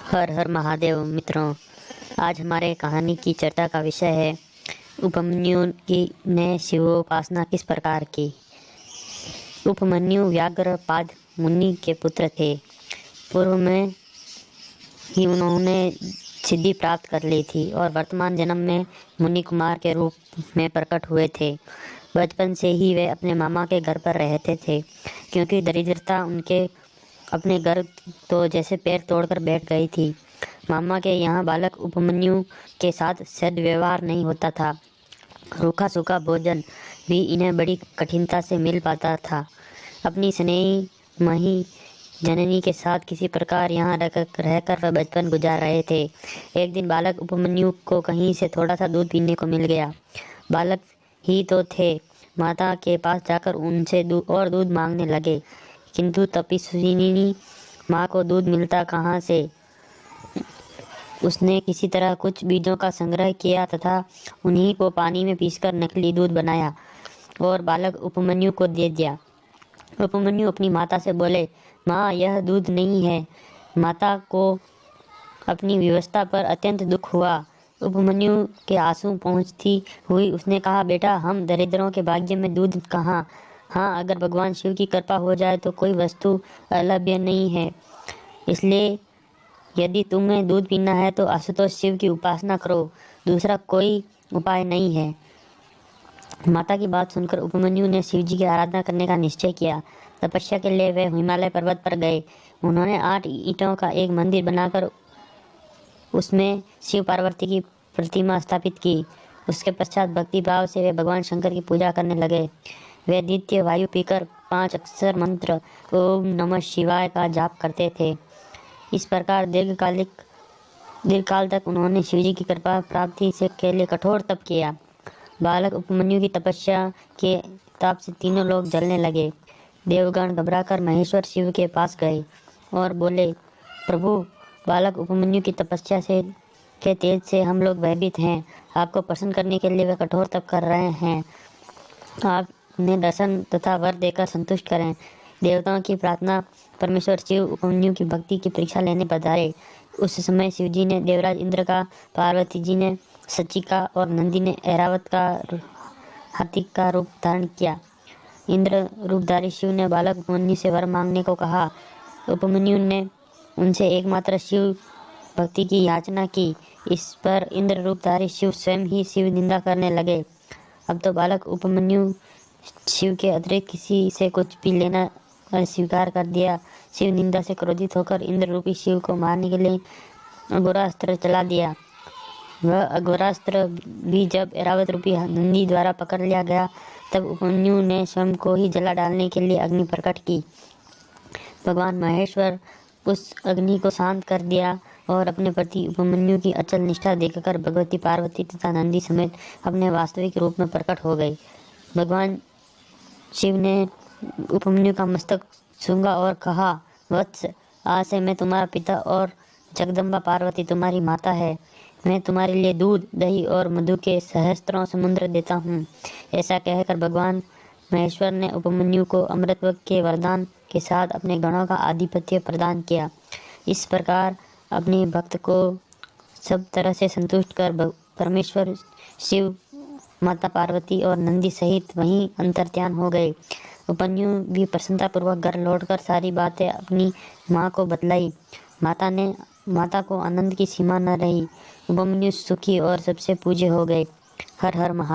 हर हर महादेव मित्रों। आज हमारे कहानी की चर्चा का विषय है उपमन्यु की ने शिवोपासना किस प्रकार की। उपमन्यु व्याघ्रपाद मुनि के पुत्र थे। पूर्व में ही उन्होंने सिद्धि प्राप्त कर ली थी और वर्तमान जन्म में मुनि कुमार के रूप में प्रकट हुए थे। बचपन से ही वे अपने मामा के घर पर रहते थे, क्योंकि दरिद्रता उनके अपने घर तो जैसे पैर तोड़कर बैठ गई थी। मामा के यहाँ बालक उपमन्यु के साथ सद्व्यवहार नहीं होता था। रूखा सूखा भोजन भी इन्हें बड़ी कठिनता से मिल पाता था। अपनी स्नेही मही जननी के साथ किसी प्रकार यहाँ रहकर वह बचपन गुजार रहे थे। एक दिन बालक उपमन्यु को कहीं से थोड़ा सा दूध पीने को मिल गया। बालक ही तो थे, माता के पास जाकर उनसे दूध मांगने लगे, किंतु तपस्विनी माँ को दूध मिलता कहाँ से। उसने किसी तरह कुछ बीजों का संग्रह किया तथा उन्हीं को पानी में पीसकर नकली दूध बनाया और बालक उपमन्यु को दे दिया। उपमन्यु अपनी माता से बोले, माँ, यह दूध नहीं है। माता को अपनी व्यवस्था पर अत्यंत दुख हुआ। उपमन्यु के आंसू पहुँचती हुई उसने कहा, बेटा, हम दरिद्रों के भाग्य में दूध कहाँ। हाँ, अगर भगवान शिव की कृपा हो जाए तो कोई वस्तु अलभ्य नहीं है। इसलिए यदि तुम्हें दूध पीना है तो आशुतोष शिव की उपासना करो, दूसरा कोई उपाय नहीं है। माता की बात सुनकर उपमन्यु ने शिव जी की आराधना करने का निश्चय किया। तपस्या के लिए वे हिमालय पर्वत पर गए। उन्होंने 8 ईंटों का एक मंदिर बनाकर उसमें शिव पार्वती की प्रतिमा स्थापित की। उसके पश्चात भक्ति भाव से वे भगवान शंकर की पूजा करने लगे। वे नित्य वायु पीकर 5 अक्षर मंत्र ओम नमः शिवाय का जाप करते थे। इस प्रकार दीर्घकाल तक उन्होंने शिवजी की कृपा प्राप्ति से के लिए कठोर तप किया। बालक उपमन्यु की तपस्या के ताप से तीनों लोग जलने लगे। देवगण घबराकर महेश्वर शिव के पास गए और बोले, प्रभु, बालक उपमन्यु की तपस्या से के तेज से हम लोग भयभीत हैं। आपको प्रसन्न करने के लिए वे कठोर तप कर रहे हैं। आप उन्हें दर्शन तथा वर देकर संतुष्ट करें। देवताओं की प्रार्थना परमेश्वर शिव उपमन्यु की भक्ति की परीक्षा लेने पधारे। उस समय शिवजी ने देवराज इंद्र का, पार्वती जी ने सची का और नंदी ने ऐरावत का हाथी का रूप धारण किया। इंद्र रूपधारी शिव ने बालक उपमन्यु से वर मांगने को कहा। उपमन्यु ने उनसे एकमात्र शिव भक्ति की याचना की। इस पर इंद्र रूपधारी शिव स्वयं ही शिव निंदा करने लगे। अब तो बालक उपमन्यु शिव के अतिरिक्त किसी से कुछ भी लेना स्वीकार कर दिया। शिव निंदा से क्रोधित होकर इंद्र रूपी शिव को मारने के लिए अघोरास्त्र चला दिया। वह अघोरास्त्र भी जब ऐरावत रूपी नंदी द्वारा पकड़ लिया गया, तब उपमन्यु ने स्वयं को ही जला डालने के लिए अग्नि प्रकट की। भगवान महेश्वर उस अग्नि को शांत कर दिया और अपने प्रति उपमन्यु की अचल निष्ठा देखकर भगवती पार्वती तथा नंदी समेत अपने वास्तविक रूप में प्रकट हो गई। भगवान शिव ने उपमन्यु का मस्तक छूंगा और कहा, वत्स, आज से मैं तुम्हारा पिता और जगदम्बा पार्वती तुम्हारी माता है। मैं तुम्हारे लिए दूध, दही और मधु के सहस्त्रों समुद्र देता हूँ। ऐसा कहकर भगवान महेश्वर ने उपमन्यु को अमृतत्व के वरदान के साथ अपने गणों का आधिपत्य प्रदान किया। इस प्रकार अपने भक्त को सब तरह से संतुष्ट कर परमेश्वर शिव, माता पार्वती और नंदी सहित वहीं अंतर्ध्यान हो गए। उपमन्यु भी प्रसन्नतापूर्वक घर लौटकर सारी बातें अपनी माँ को बतलाई। माता को आनंद की सीमा न रही। उपमन्यु सुखी और सबसे पूज्य हो गए। हर हर महादेव।